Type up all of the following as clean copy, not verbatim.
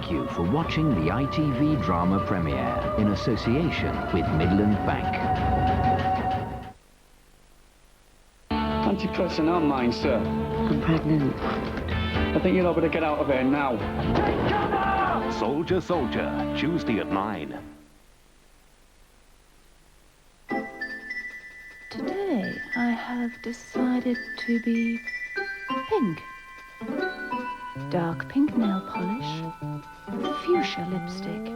thank you for watching the ITV drama premiere in association with Midland Bank. Anti-personnel mine, sir. I'm pregnant. I think you'll better get out of here now. Soldier, Soldier, Tuesday at 9. Today, I have decided to be pink. Dark pink nail polish, fuchsia lipstick.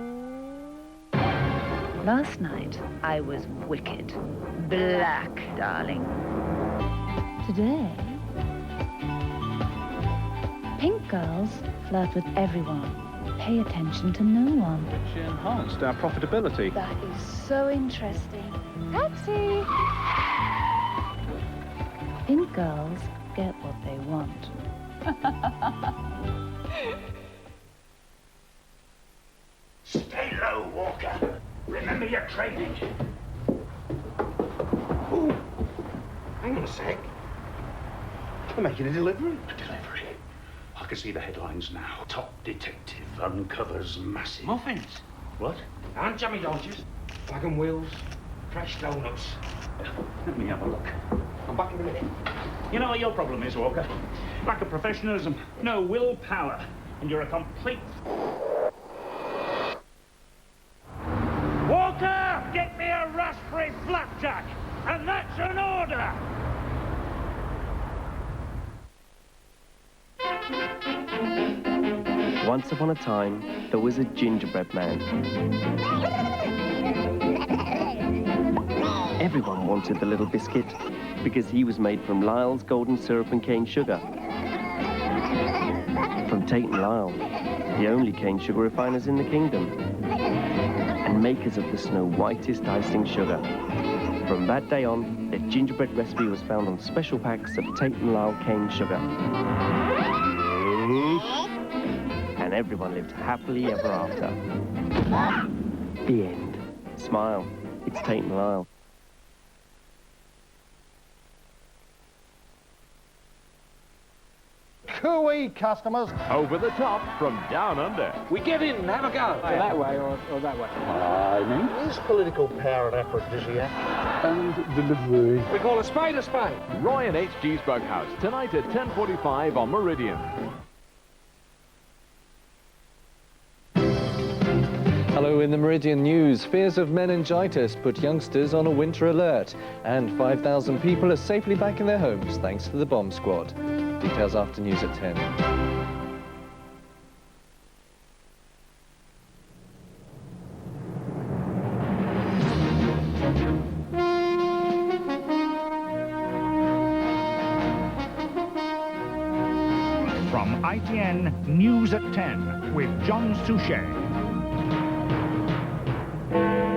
Last night, I was wicked. Black, darling. Today, pink girls flirt with everyone. Pay attention to no one. She enhanced our profitability. That is so interesting. Taxi! Pink girls get what they want. Stay low, Walker. Remember your training. Ooh. Hang on a sec. We're making a delivery. A delivery? I can see the headlines now. Top detective uncovers massive... Muffins? What? And jammy dodgers. Wagon wheels. Fresh donuts. Let me have a look. I'm back in a minute. You know what your problem is, Walker? Lack of professionalism, no willpower, and you're a complete... Walker! Get me a raspberry flapjack! And that's an order! Once upon a time, there was a gingerbread man. Everyone wanted the little biscuit because he was made from Lyle's golden syrup and cane sugar. From Tate and Lyle, the only cane sugar refiners in the kingdom, and makers of the snow whitest icing sugar. From that day on, their gingerbread recipe was found on special packs of Tate and Lyle cane sugar. And everyone lived happily ever after. The end. Smile. It's Tate and Lyle. Cooey, customers. Over the top from down under. We get in and have a go. That way or that way? Is political power an aphrodisiac? And delivery. We call a spade a spade. Roy and H.G.'s Bughouse, tonight at 10:45 on Meridian. Hello, in the Meridian News, fears of meningitis put youngsters on a winter alert, and 5,000 people are safely back in their homes thanks to the bomb squad. Details after news at 10. From ITN News at 10 with John Suchet.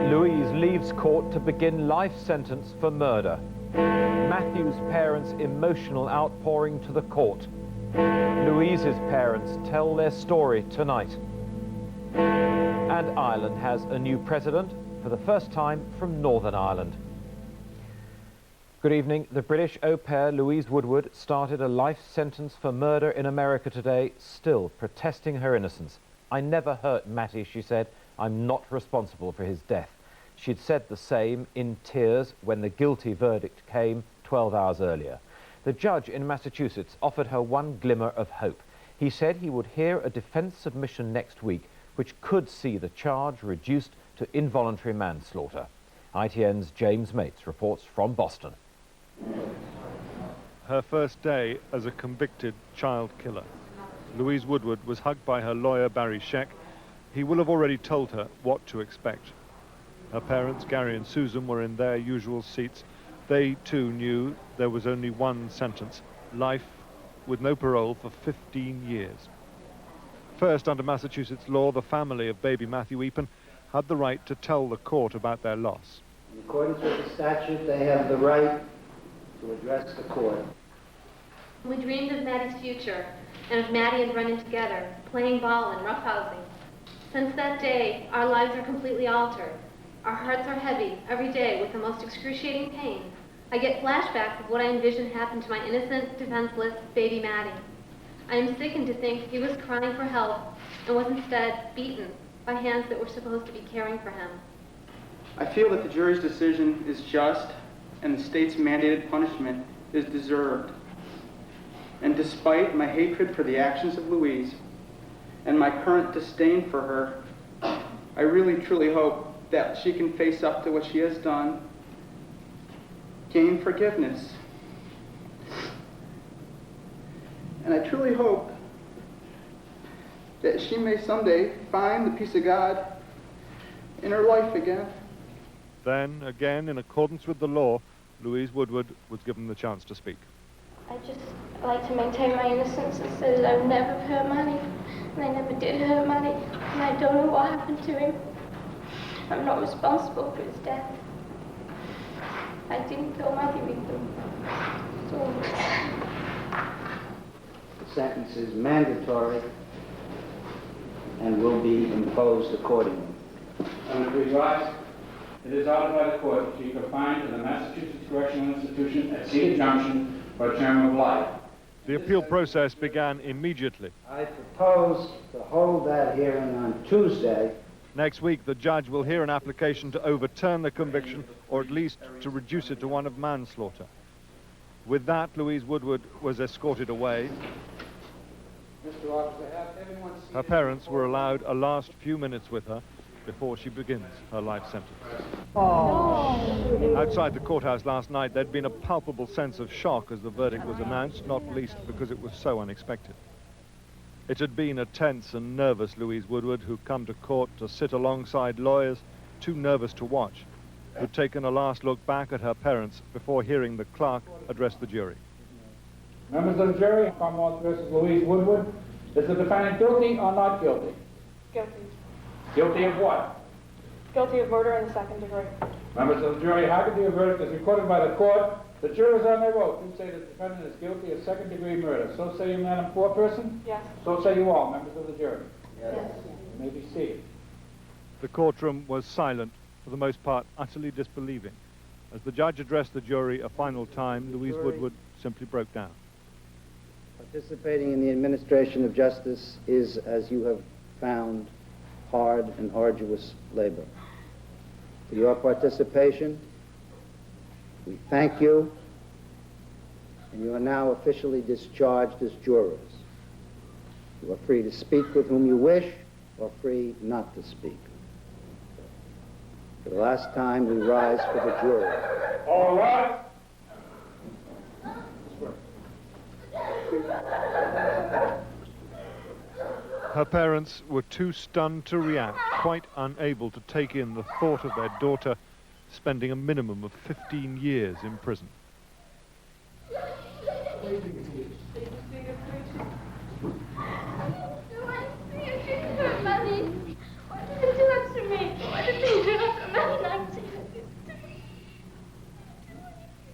Louise leaves court to begin life sentence for murder. Matthew's parents' emotional outpouring to the court. Louise's parents tell their story tonight. And Ireland has a new president, for the first time from Northern Ireland. Good evening. The British au pair Louise Woodward started a life sentence for murder in America today, still protesting her innocence. "I never hurt Matty," she said. "I'm not responsible for his death." She'd said the same in tears when the guilty verdict came 12 hours earlier. The judge in Massachusetts offered her one glimmer of hope. He said he would hear a defense submission next week, which could see the charge reduced to involuntary manslaughter. ITN's James Mates reports from Boston. Her first day as a convicted child killer. Louise Woodward was hugged by her lawyer, Barry Sheck. He will have already told her what to expect. Her parents, Gary and Susan, were in their usual seats. They, too, knew there was only one sentence, life with no parole for 15 years. First, under Massachusetts law, the family of baby Matthew Eapen had the right to tell the court about their loss. In accordance with the statute, they have the right to address the court. We dreamed of Maddie's future, and of Maddie and Brennan together, playing ball and roughhousing. Since that day, our lives are completely altered. Our hearts are heavy every day with the most excruciating pain. I get flashbacks of what I envisioned happened to my innocent, defenseless baby Maddie. I am sickened to think he was crying for help and was instead beaten by hands that were supposed to be caring for him. I feel that the jury's decision is just and the state's mandated punishment is deserved. And despite my hatred for the actions of Louise and my current disdain for her, I really truly hope that she can face up to what she has done, gain forgiveness. And I truly hope that she may someday find the peace of God in her life again. Then, again, in accordance with the law, Louise Woodward was given the chance to speak. I just like to maintain my innocence and say that I've never hurt Manny, and I never did hurt Manny, and I don't know what happened to him. I'm not responsible for his death. I didn't kill Manny with them. The sentence is mandatory and will be imposed accordingly. And please rise. It is ordered by the court that she be confined to the Massachusetts Correctional Institution at Cedar Junction for a term of life. The appeal process began immediately. I propose to hold that hearing on Tuesday. Next week, the judge will hear an application to overturn the conviction, or at least to reduce it to one of manslaughter. With that, Louise Woodward was escorted away. Mr. Officer, have everyone seated. Her parents were allowed a last few minutes with her before she begins her life sentence. Outside the courthouse last night, there'd been a palpable sense of shock as the verdict was announced, not least because it was so unexpected. It had been a tense and nervous Louise Woodward who'd come to court to sit alongside lawyers too nervous to watch, who'd taken a last look back at her parents before hearing the clerk address the jury. Members of the jury, Commonwealth versus Louise Woodward, is the defendant guilty or not guilty? Guilty. Guilty of what? Guilty of murder in the second degree. Members of the jury, how could the verdict as recorded by the court? The jurors on their oath do say that the defendant is guilty of second-degree murder. So say you, Madam Foreperson? Yes. So say you all, members of the jury. Yes. You may be seated. The courtroom was silent, for the most part utterly disbelieving. As the judge addressed the jury a final time, Louise Woodward simply broke down. Participating in the administration of justice is, as you have found, hard and arduous labor. For your participation, we thank you, and you are now officially discharged as jurors. You are free to speak with whom you wish, or free not to speak. For the last time, we rise for the jury. All right. Her parents were too stunned to react, quite unable to take in the thought of their daughter spending a minimum of 15 years in prison.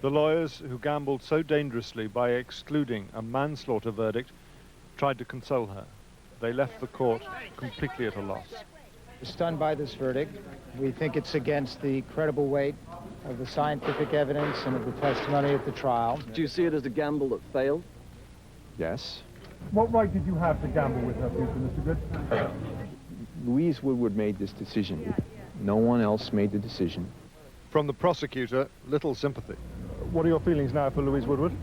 The lawyers who gambled so dangerously by excluding a manslaughter verdict tried to console her. They left the court completely at a loss. Stunned by this verdict. We think it's against the credible weight of the scientific evidence and of the testimony at the trial. Do you see it as a gamble that failed? Yes. What right did you have to gamble with her future, Mr. Good? Louise Woodward made this decision. No one else made the decision. From the prosecutor, little sympathy. What are your feelings now for Louise Woodward?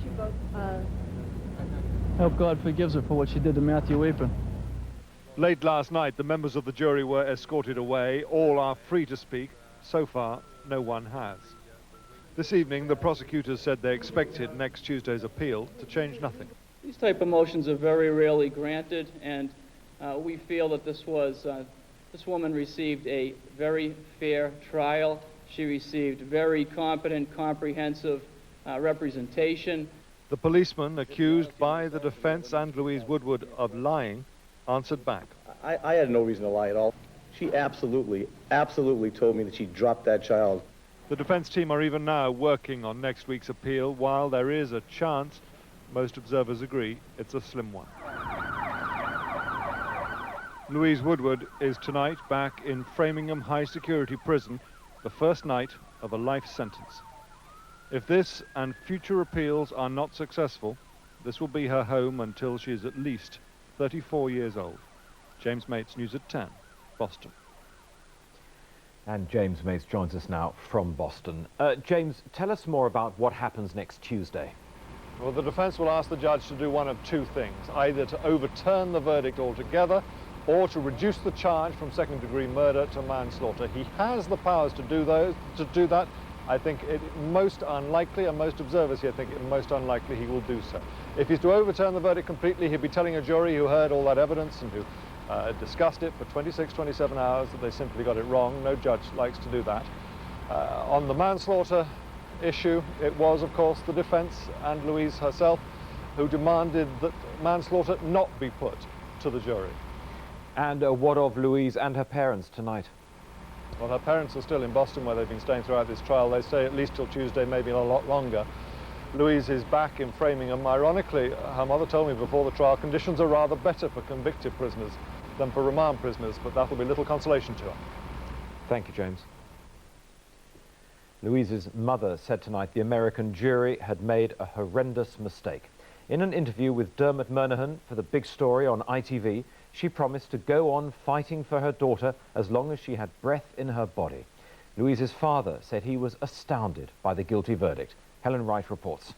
Hope God forgives her for what she did to Matthew Apron. Late last night, the members of the jury were escorted away. All are free to speak. So far, no one has. This evening, the prosecutors said they expected next Tuesday's appeal to change nothing. These type of motions are very rarely granted, and we feel that this woman received a very fair trial. She received very competent, comprehensive representation. The policeman accused by the defense and Louise Woodward of lying answered back. I had no reason to lie at all. She absolutely told me that she dropped that child. The defense team are even now working on next week's appeal. While there is a chance, most observers agree it's a slim one. Louise Woodward is tonight back in Framingham High Security Prison, the first night of a life sentence. If this and future appeals are not successful, This will be her home until she is at least 34 years old. James Mates, News at 10, Boston. And James Mates joins us now from Boston. James, tell us more about what happens next Tuesday. Well, the defence will ask the judge to do one of two things, either to overturn the verdict altogether or to reduce the charge from second-degree murder to manslaughter. He has the powers to do that. I think it most unlikely, and most observers here think it most unlikely he will do so. If he's to overturn the verdict completely, he'll be telling a jury who heard all that evidence and who discussed it for 26, 27 hours that they simply got it wrong. No judge likes to do that. On the manslaughter issue, it was, of course, the defence and Louise herself who demanded that manslaughter not be put to the jury. And what of Louise and her parents tonight? Well, her parents are still in Boston, where they've been staying throughout this trial. They stay at least till Tuesday, maybe a lot longer. Louise is back in Framingham. Ironically, her mother told me before the trial, conditions are rather better for convicted prisoners than for remand prisoners, but that'll be little consolation to her. Thank you, James. Louise's mother said tonight the American jury had made a horrendous mistake. In an interview with Dermot Murnahan for The Big Story on ITV, she promised to go on fighting for her daughter as long as she had breath in her body. Louise's father said he was astounded by the guilty verdict. Helen Wright reports.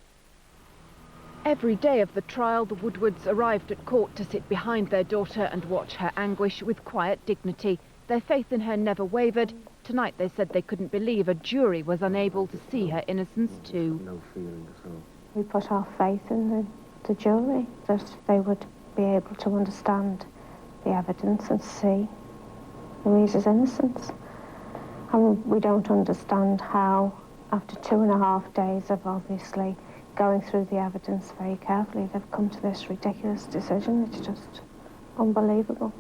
Every day of the trial, the Woodwards arrived at court to sit behind their daughter and watch her anguish with quiet dignity. Their faith in her never wavered. Tonight they said they couldn't believe a jury was unable to see her innocence too. No feeling at all. We put our faith in the jury, that they would be able to understand the evidence and see Louise's innocence. And we don't understand how, after 2.5 days of obviously going through the evidence very carefully, they've come to this ridiculous decision. It's just unbelievable.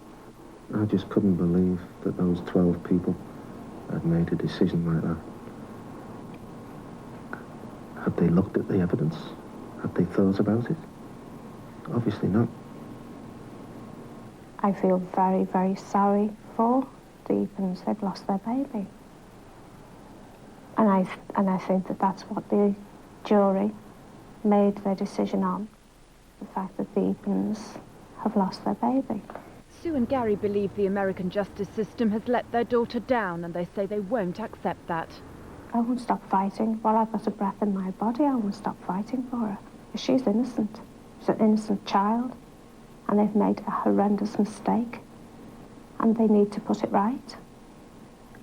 I just couldn't believe that those 12 people had made a decision like that. Had they looked at the evidence? Had they thought about it? Obviously not. I feel very, very sorry for the Eapons. They've lost their baby. And I think that that's what the jury made their decision on. The fact that the Eapons have lost their baby. Sue and Gary believe the American justice system has let their daughter down, and they say they won't accept that. I won't stop fighting. While I've got a breath in my body, I won't stop fighting for her. She's innocent. She's an innocent child. And they've made a horrendous mistake. And they need to put it right.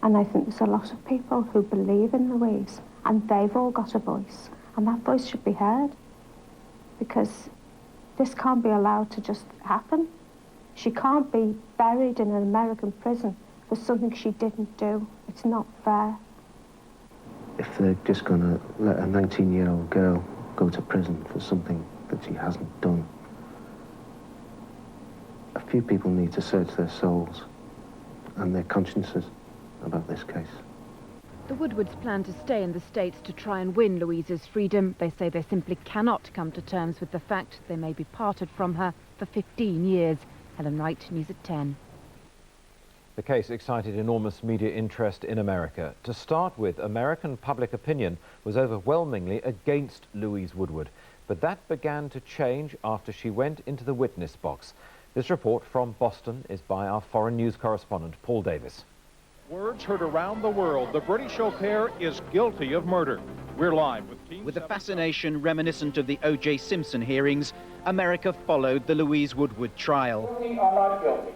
And I think there's a lot of people who believe in Louise, and they've all got a voice. And that voice should be heard. Because this can't be allowed to just happen. She can't be buried in an American prison for something she didn't do. It's not fair. If they're just going to let a 19-year-old girl go to prison for something that she hasn't done, a few people need to search their souls and their consciences about this case. The Woodwards plan to stay in the States to try and win Louise's freedom. They say they simply cannot come to terms with the fact they may be parted from her for 15 years. Helen Wright, News at 10. The case excited enormous media interest in America. To start with, American public opinion was overwhelmingly against Louise Woodward. But that began to change after she went into the witness box. This report from Boston is by our foreign news correspondent, Paul Davis. Words heard around the world, the British au pair is guilty of murder. We're live with Team With a fascination reminiscent of the O.J. Simpson hearings, America followed the Louise Woodward trial. We are not guilty.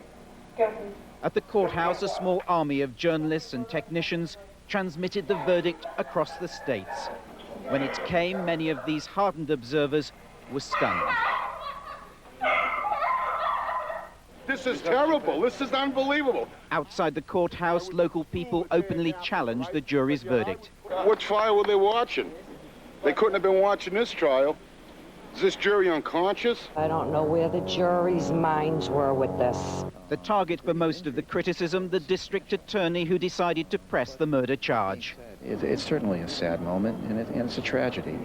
Guilty. At the courthouse, a small army of journalists and technicians transmitted the verdict across the states. When it came, many of these hardened observers were stunned. This is terrible. This is unbelievable. Outside the courthouse, local people openly challenged the jury's verdict. What trial were they watching? They couldn't have been watching this trial. Is this jury unconscious? I don't know where the jury's minds were with this. The target for most of the criticism, the district attorney who decided to press the murder charge. It's certainly a sad moment, and it's a tragedy.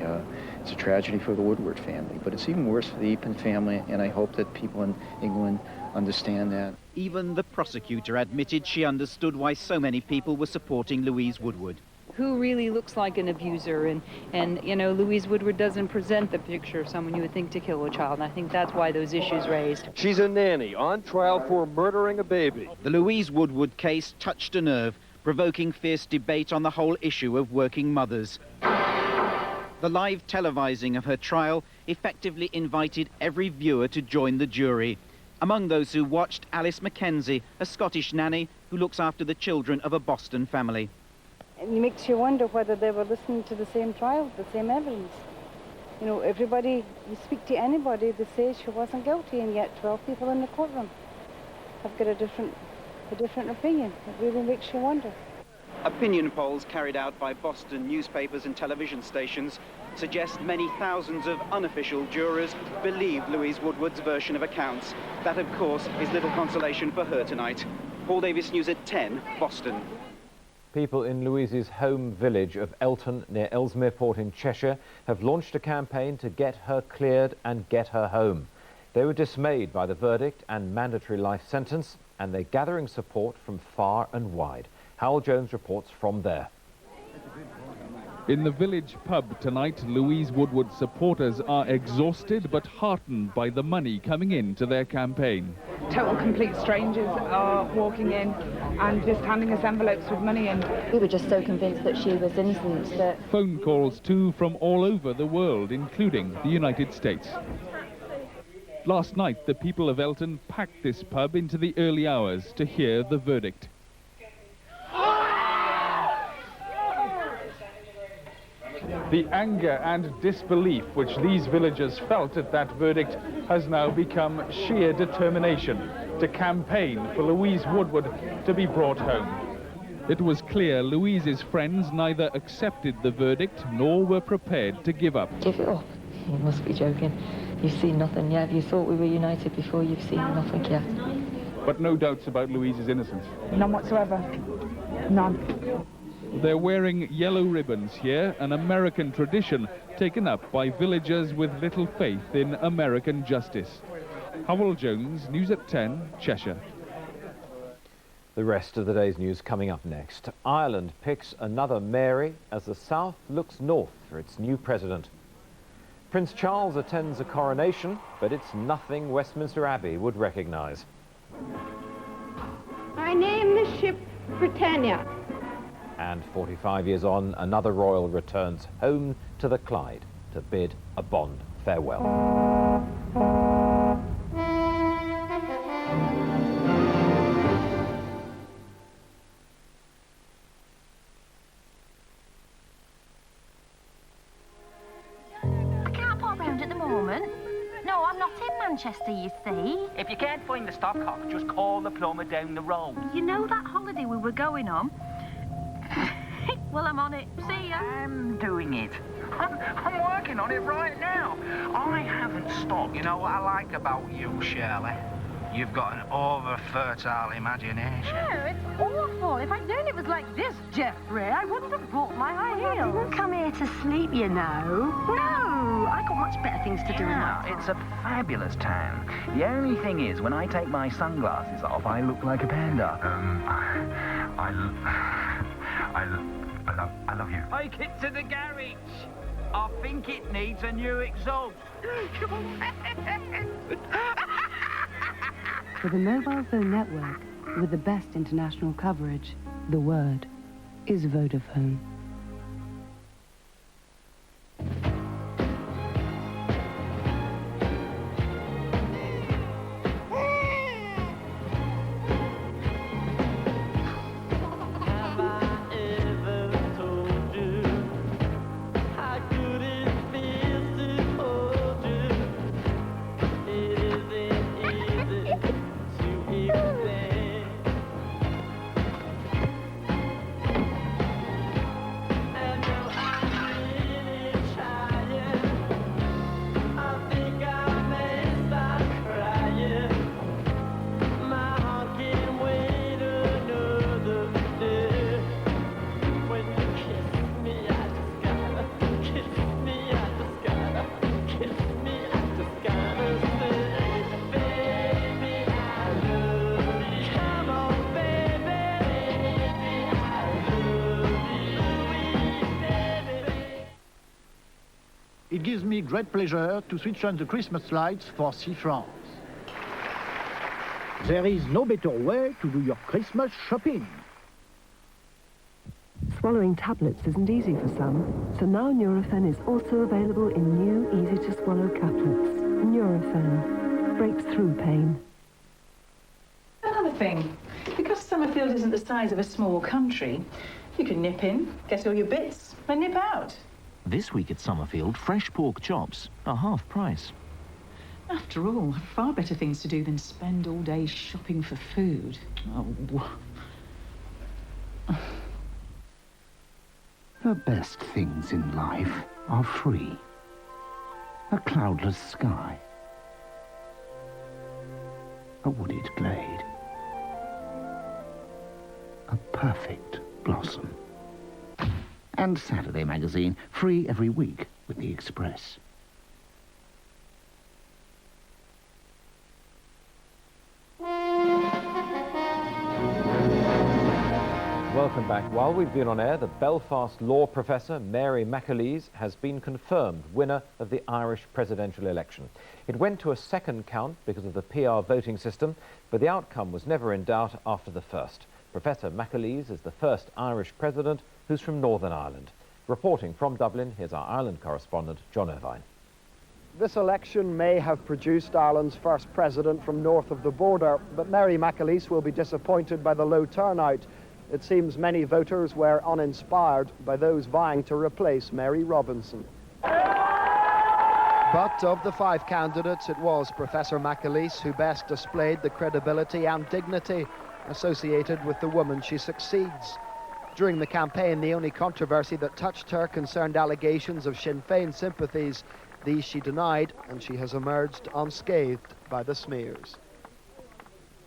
It's a tragedy for the Woodward family, but it's even worse for the Eapen family, and I hope that people in England understand that. Even the prosecutor admitted she understood why so many people were supporting Louise Woodward. who really looks like an abuser, and you know, Louise Woodward doesn't present the picture of someone you would think to kill a child, and I think that's why those issues raised. She's a nanny on trial for murdering a baby. The Louise Woodward case touched a nerve, provoking fierce debate on the whole issue of working mothers. The live televising of her trial effectively invited every viewer to join the jury. Among those who watched, Alice Mackenzie, a Scottish nanny who looks after the children of a Boston family. It makes you wonder whether they were listening to the same trial, the same evidence. You know, everybody, you speak to anybody, they say she wasn't guilty, and yet 12 people in the courtroom have got a different opinion. It really makes you wonder. Opinion polls carried out by Boston newspapers and television stations suggest many thousands of unofficial jurors believe Louise Woodward's version of accounts. That, of course, is little consolation for her tonight. Paul Davis, News at 10, Boston. People in Louise's home village of Elton, near Ellesmere Port in Cheshire, have launched a campaign to get her cleared and get her home. They were dismayed by the verdict and mandatory life sentence, and they're gathering support from far and wide. Howell Jones reports from there. In the village pub tonight, Louise Woodward supporters are exhausted but heartened by the money coming into their campaign. Total complete strangers are walking in and just handing us envelopes with money in. We were just so convinced that she was innocent that... Phone calls too from all over the world, including the United States. Last night, the people of Elton packed this pub into the early hours to hear the verdict. The anger and disbelief which these villagers felt at that verdict has now become sheer determination to campaign for Louise Woodward to be brought home. It was clear Louise's friends neither accepted the verdict nor were prepared to give up. Give it up? You must be joking. You've seen nothing yet. You thought we were united before, you've seen nothing yet. But no doubts about Louise's innocence. None whatsoever. None. They're wearing yellow ribbons here, an American tradition taken up by villagers with little faith in American justice. Howell Jones, News at 10, Cheshire. The rest of the day's news coming up next. Ireland picks another Mary as the South looks north for its new president. Prince Charles attends a coronation, but it's nothing Westminster Abbey would recognise. I name the ship Britannia. And 45 years on, another royal returns home to the Clyde to bid a Bond farewell. I can't pop round at the moment. No, I'm not in Manchester, you see. If you can't find the stopcock, just call the plumber down the road. You know that holiday we were going on? Well, I'm on it. See ya. I'm doing it. I'm working on it right now. I haven't stopped. You know what I like about you, Shirley? You've got an over-fertile imagination. No, it's awful. If I'd known it was like this, Jeffrey, I wouldn't have brought my high heels. You didn't come here to sleep, you know. No, I got much better things to do in that time. It's a fabulous town. The only thing is, when I take my sunglasses off, I look like a panda. I love you. Take it to the garage. I think it needs a new exhaust. For the mobile phone network with the best international coverage, the word is Vodafone. gives me great pleasure to switch on the Christmas lights for See France. There is no better way to do your Christmas shopping. Swallowing tablets isn't easy for some, so now Nurofen is also available in new, easy-to-swallow caplets. Nurofen breaks through pain. Another thing, because Summerfield isn't the size of a small country, you can nip in, get all your bits, and nip out. This week at Summerfield, fresh pork chops are half price. After all, far better things to do than spend all day shopping for food. Oh. The best things in life are free. A cloudless sky. A wooded glade. A perfect blossom. And Saturday magazine, free every week with the Express. Welcome back. While we've been on air, the Belfast law professor Mary McAleese has been confirmed winner of the Irish presidential election. It went to a second count because of the PR voting system, but the outcome was never in doubt after the first. Professor McAleese is the first Irish president who's from Northern Ireland. Reporting from Dublin, here's our Ireland correspondent, John Irvine. This election may have produced Ireland's first president from north of the border, but Mary McAleese will be disappointed by the low turnout. It seems many voters were uninspired by those vying to replace Mary Robinson. But of the 5 candidates, it was Professor McAleese who best displayed the credibility and dignity associated with the woman she succeeds. During the campaign, the only controversy that touched her concerned allegations of Sinn Féin sympathies. These she denied, and she has emerged unscathed by the smears.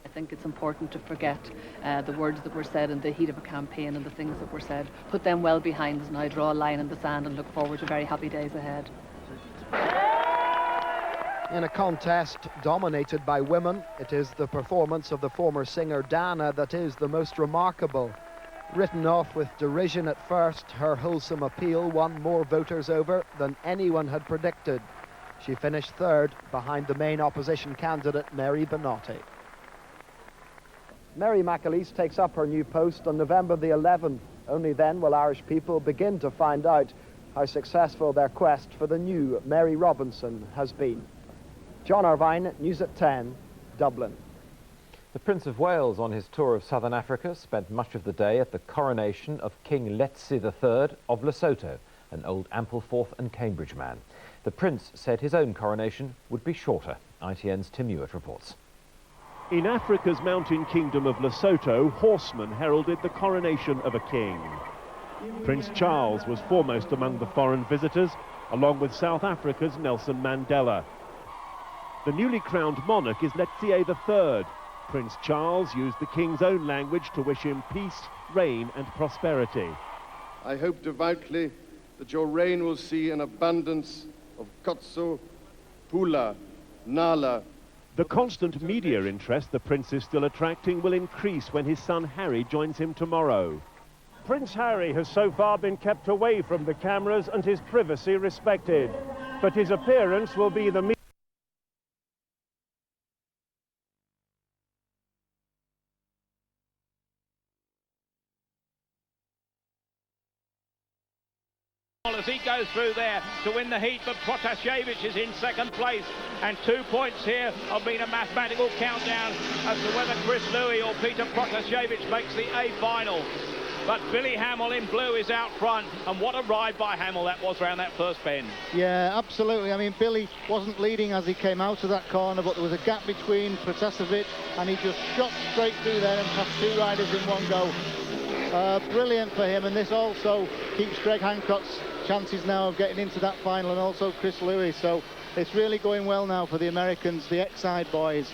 I think it's important to forget the words that were said in the heat of a campaign and the things that were said. Put them well behind us now, draw a line in the sand and look forward to very happy days ahead. In a contest dominated by women, it is the performance of the former singer Dana that is the most remarkable. Written off with derision at first, her wholesome appeal won more voters over than anyone had predicted. She finished third behind the main opposition candidate, Mary Benotti. Mary McAleese takes up her new post on November the 11th. Only then will Irish people begin to find out how successful their quest for the new Mary Robinson has been. John Irvine, News at 10, Dublin. The Prince of Wales, on his tour of southern Africa, spent much of the day at the coronation of King Letsie III of Lesotho, an old Ampleforth and Cambridge man. The Prince said his own coronation would be shorter. ITN's Tim Hewitt reports. In Africa's mountain kingdom of Lesotho, horsemen heralded the coronation of a king. Prince Charles was foremost among the foreign visitors, along with South Africa's Nelson Mandela. The newly crowned monarch is Letsie III. Prince Charles used the king's own language to wish him peace, reign and prosperity. I hope devoutly that your reign will see an abundance of kotso, pula, nala. The constant media interest the prince is still attracting will increase when his son Harry joins him tomorrow. Prince Harry has so far been kept away from the cameras and his privacy respected, but his appearance will be the as he goes through there to win the heat, but Protasevich is in second place, and 2 points here have been a mathematical countdown as to whether Chris Louis or Peter Protasevich makes the A final. But Billy Hamill in blue is out front, and what a ride by Hamill that was around that first bend. Yeah, absolutely. I mean, Billy wasn't leading as he came out of that corner, but there was a gap between Protasevich, and he just shot straight through there and passed 2 riders in one go. Brilliant for him, and this also keeps Greg Hancock's chances now of getting into that final, and also Chris Louis. So it's really going well now for the Americans, the Exide boys.